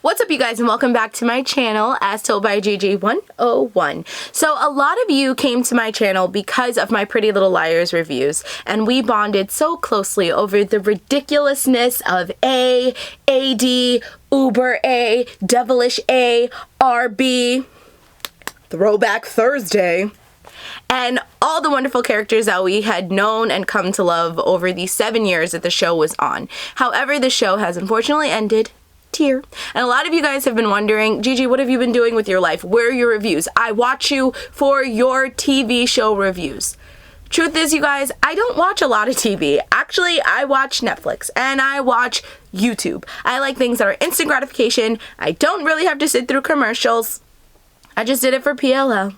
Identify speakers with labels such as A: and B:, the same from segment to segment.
A: What's up, you guys, and welcome back to my channel, as told by JJ101. So a lot of you came to my channel because of my Pretty Little Liars reviews, and we bonded so closely over the ridiculousness of A, AD, Uber A, Devilish A, RB, Throwback Thursday, and all the wonderful characters that we had known and come to love over the 7 years that the show was on. However, the show has unfortunately ended. Here. And a lot of you guys have been wondering, Gigi, what have you been doing with your life? Where are your reviews? I watch you for your TV show reviews. Truth is, you guys, I don't watch a lot of TV. Actually, I watch Netflix and I watch YouTube. I like things that are instant gratification. I don't really have to sit through commercials. I just did it for PLL.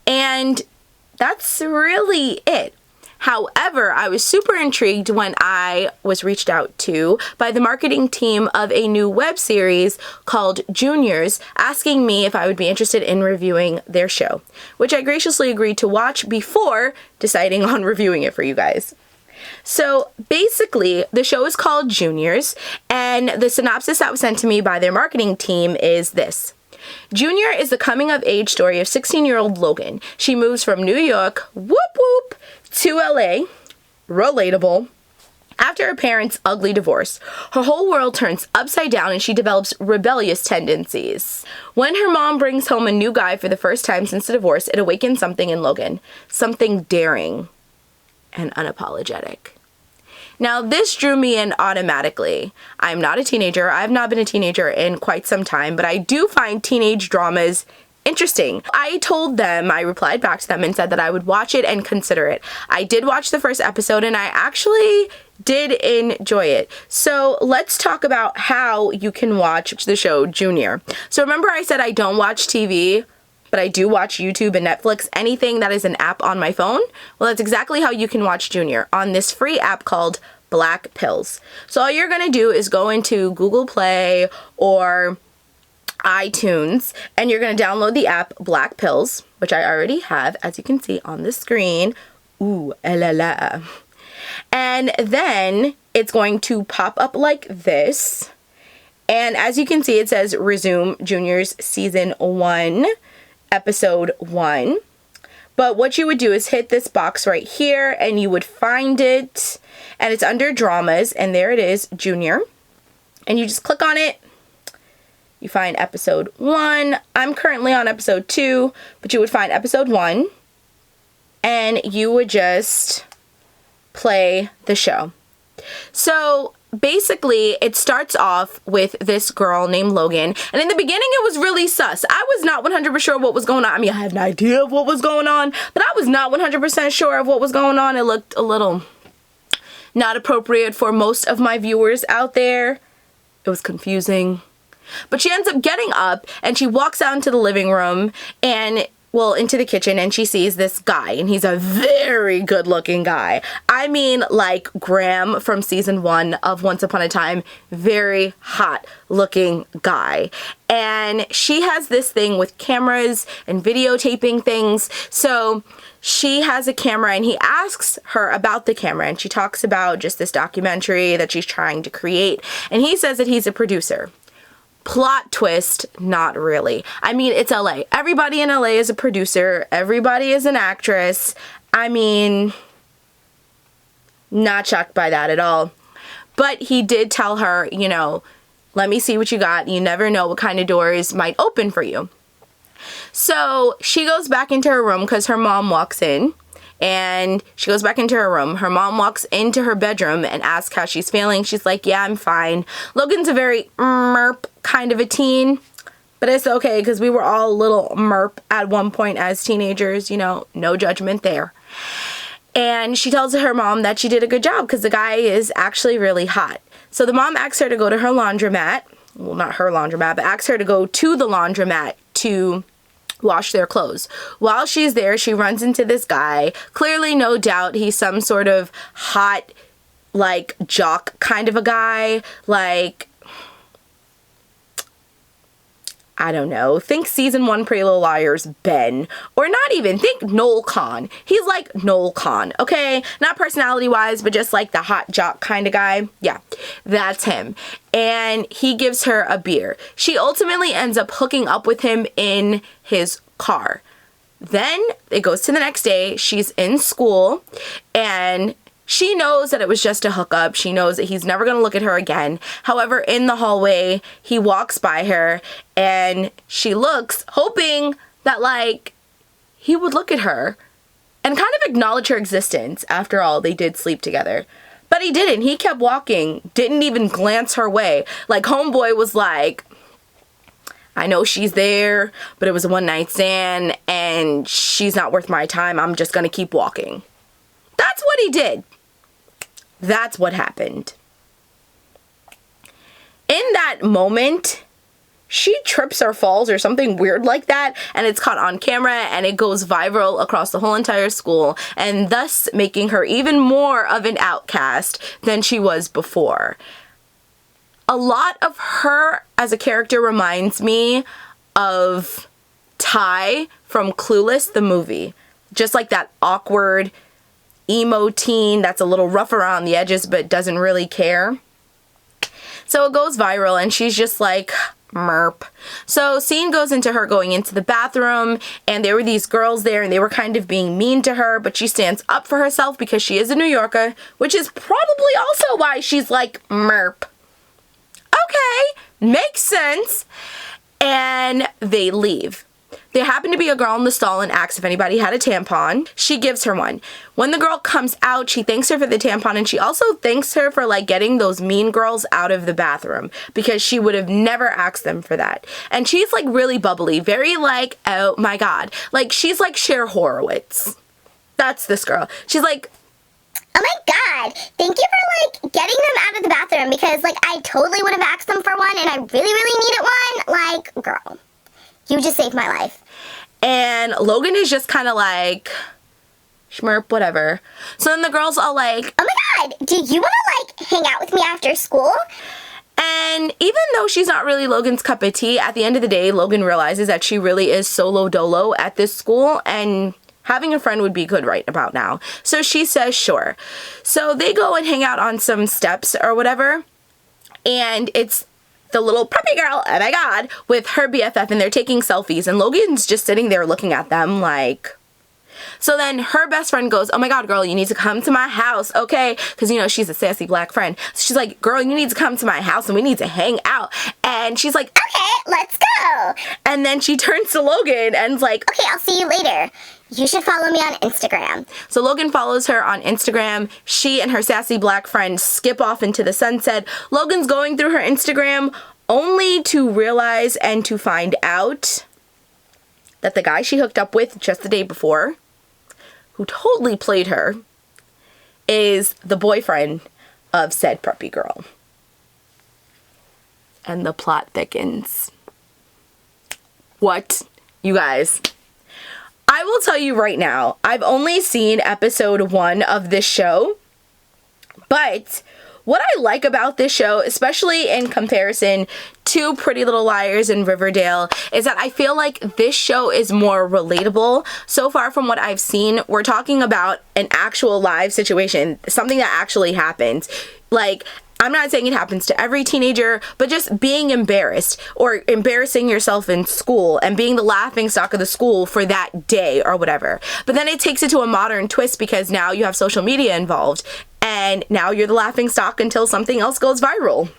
A: And that's really it. However, I was super intrigued when I was reached out to by the marketing team of a new web series called Juniors, asking me if I would be interested in reviewing their show, which I graciously agreed to watch before deciding on reviewing it for you guys. So basically, the show is called Juniors, and the synopsis that was sent to me by their marketing team is this. Junior is the coming-of-age story of 16-year-old Logan. She moves from New York, whoop whoop, to LA, relatable, after her parents' ugly divorce. Her whole world turns upside down and she develops rebellious tendencies. When her mom brings home a new guy for the first time since the divorce, it awakens something in Logan. Something daring and unapologetic. Now, this drew me in automatically. I'm not a teenager. I've not been a teenager in quite some time, but I do find teenage dramas interesting. I replied back to them and said that I would watch it and consider it. I did watch the first episode and I actually did enjoy it. So let's talk about how you can watch the show Junior. So remember I said I don't watch TV, but I do watch YouTube and Netflix, anything that is an app on my phone? Well, that's exactly how you can watch Junior on this free app called Black Pills. So all you're gonna do is go into Google Play or iTunes, and you're going to download the app Black Pills, which I already have, as you can see on the screen. Ooh, la la. And then it's going to pop up like this. And as you can see, it says Resume Juniors Season 1, Episode 1. But what you would do is hit this box right here, and you would find it, and it's under Dramas, and there it is, Junior. And you just click on it. You find episode 1. I'm currently on episode 2, but you would find episode 1 and you would just play the show. So basically, it starts off with this girl named Logan, and in the beginning it was really sus. I was not 100% sure what was going on. I mean, I had an idea of what was going on, but I was not 100% sure of what was going on. It looked a little not appropriate for most of my viewers out there. It was confusing. But she ends up getting up and she walks out into the living room and, well, into the kitchen, and she sees this guy, and he's a very good looking guy. I mean, like Graham from season 1 of Once Upon a Time, very hot looking guy. And she has this thing with cameras and videotaping things. So she has a camera and he asks her about the camera, and she talks about just this documentary that she's trying to create. And he says that he's a producer. Plot twist, not really. I mean, it's LA. Everybody in LA is a producer. Everybody is an actress. I mean, not shocked by that at all. But he did tell her, you know, let me see what you got. You never know what kind of doors might open for you. So she goes back into her room because her mom walks in. And she goes back into her room. Her mom walks into her bedroom and asks how she's feeling. She's like, yeah, I'm fine. Logan's a very merp kind of a teen, but it's okay because we were all a little merp at one point as teenagers, you know, no judgment there. And she tells her mom that she did a good job because the guy is actually really hot. So the mom asks her to go to her laundromat. Well, not her laundromat, but asks her to go to the laundromat to wash their clothes. While she's there, she runs into this guy. Clearly, no doubt, he's some sort of hot, like, jock kind of a guy. Like, I don't know, think season 1 Pretty Little Liars Ben, or not even, think Noel Khan. He's like Noel Khan, okay? Not personality-wise, but just like the hot jock kind of guy. Yeah, that's him. And he gives her a beer. She ultimately ends up hooking up with him in his car. Then it goes to the next day. She's in school, and she knows that it was just a hookup. She knows that he's never going to look at her again. However, in the hallway, he walks by her and she looks, hoping that, like, he would look at her and kind of acknowledge her existence. After all, they did sleep together. But he didn't. He kept walking, didn't even glance her way. Like, homeboy was like, I know she's there, but it was a one-night stand and she's not worth my time. I'm just going to keep walking. That's what he did. That's what happened. In that moment, she trips or falls or something weird like that, and it's caught on camera and it goes viral across the whole entire school, and thus making her even more of an outcast than she was before. A lot of her as a character reminds me of Ty from Clueless, the movie. Just like that awkward emo teen that's a little rough around the edges but doesn't really care. So it goes viral and she's just like, merp. So scene goes into her going into the bathroom, and there were these girls there and they were kind of being mean to her, but she stands up for herself because she is a New Yorker, which is probably also why she's like, merp. Okay, makes sense. And they leave. There happened to be a girl in the stall and asks if anybody had a tampon. She gives her one. When the girl comes out, she thanks her for the tampon, and she also thanks her for, like, getting those mean girls out of the bathroom, because she would have never asked them for that. And she's, like, really bubbly, very, like, oh my god. Like, she's like Cher Horowitz. That's this girl. She's like,
B: oh my god, thank you for, like, getting them out of the bathroom, because, like, I totally would have asked them for one, and I really, really needed one. Like, girl, you just saved my life.
A: And Logan is just kind of like, schmurp, whatever. So then the girls all like,
B: oh my god, do you want to, like, hang out with me after school?
A: And even though she's not really Logan's cup of tea, at the end of the day, Logan realizes that she really is solo dolo at this school, and having a friend would be good right about now. So she says sure. So they go and hang out on some steps or whatever, and it's the little preppy girl, oh my god, with her BFF, and they're taking selfies, and Logan's just sitting there looking at them like. So then her best friend goes, oh my god, girl, you need to come to my house, okay? Because, you know, she's a sassy black friend. So she's like, girl, you need to come to my house and we need to hang out. And she's like,
B: okay, let's go.
A: And then she turns to Logan and's like,
B: okay, I'll see you later. You should follow me on Instagram.
A: So Logan follows her on Instagram. She and her sassy black friend skip off into the sunset. Logan's going through her Instagram only to realize and to find out that the guy she hooked up with just the day before, who totally played her, is the boyfriend of said preppy girl. And the plot thickens. What? You guys, I will tell you right now, I've only seen episode 1 of this show, but what I like about this show, especially in comparison to Pretty Little Liars and Riverdale, is that I feel like this show is more relatable. So far from what I've seen, we're talking about an actual live situation, something that actually happens. Like, I'm not saying it happens to every teenager, but just being embarrassed or embarrassing yourself in school and being the laughingstock of the school for that day or whatever. But then it takes it to a modern twist because now you have social media involved and now you're the laughingstock until something else goes viral.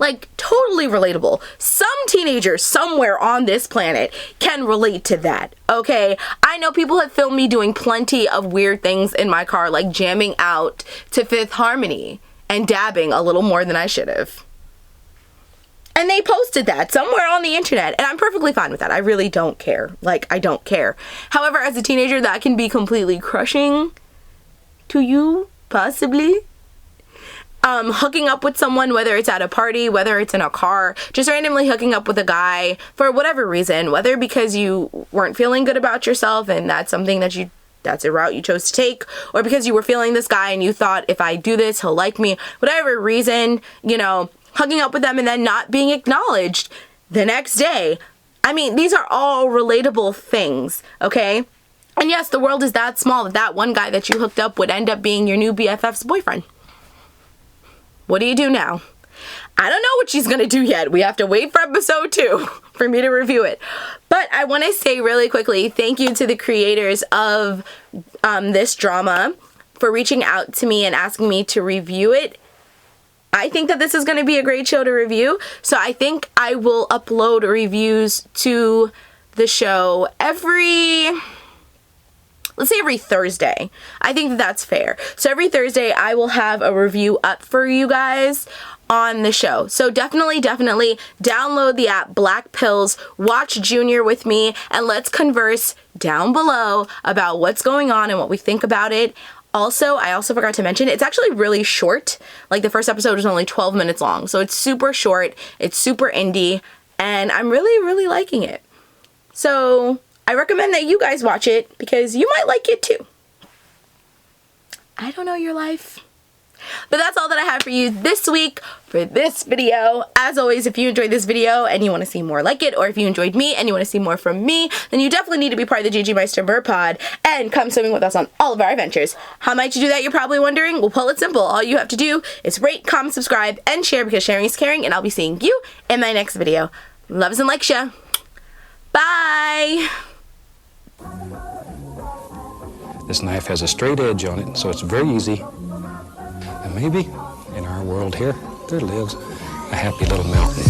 A: Like, totally relatable. Some teenager somewhere on this planet can relate to that, okay? I know people have filmed me doing plenty of weird things in my car, like jamming out to Fifth Harmony and dabbing a little more than I should have. And they posted that somewhere on the internet, and I'm perfectly fine with that. I really don't care. Like, I don't care. However, as a teenager, that can be completely crushing to you, possibly. Hooking up with someone, whether it's at a party, whether it's in a car, just randomly hooking up with a guy for whatever reason, whether because you weren't feeling good about yourself and that's something that that's a route you chose to take, or because you were feeling this guy and you thought, if I do this, he'll like me, whatever reason, you know, hooking up with them and then not being acknowledged. the next day. I mean, these are all relatable things, okay? And yes, the world is that small that that one guy that you hooked up would end up being your new BFF's boyfriend. What do you do now? I don't know what she's gonna do yet. We have to wait for episode 2 for me to review it. But I want to say really quickly, thank you to the creators of this drama for reaching out to me and asking me to review it. I think that this is going to be a great show to review, so I think I will upload reviews to the show let's say every Thursday. I think that that's fair. So every Thursday I will have a review up for you guys on the show. So definitely download the app Black Pills, watch Junior with me, and let's converse down below about what's going on and what we think about it. Also, I also forgot to mention, it's actually really short. Like, the first episode is only 12 minutes long, so it's super short, it's super indie, and I'm really liking it. So I recommend that you guys watch it because you might like it too. I don't know your life. But that's all that I have for you this week for this video. As always, if you enjoyed this video and you want to see more like it, or if you enjoyed me and you want to see more from me, then you definitely need to be part of the GG Meister Mer Pod and come swimming with us on all of our adventures. How might you do that, you're probably wondering? Well, it's simple. All you have to do is rate, comment, subscribe, and share, because sharing is caring, and I'll be seeing you in my next video. Loves and likes ya. Bye!
C: This knife has a straight edge on it, so it's very easy. And maybe in our world here, there lives a happy little mountain.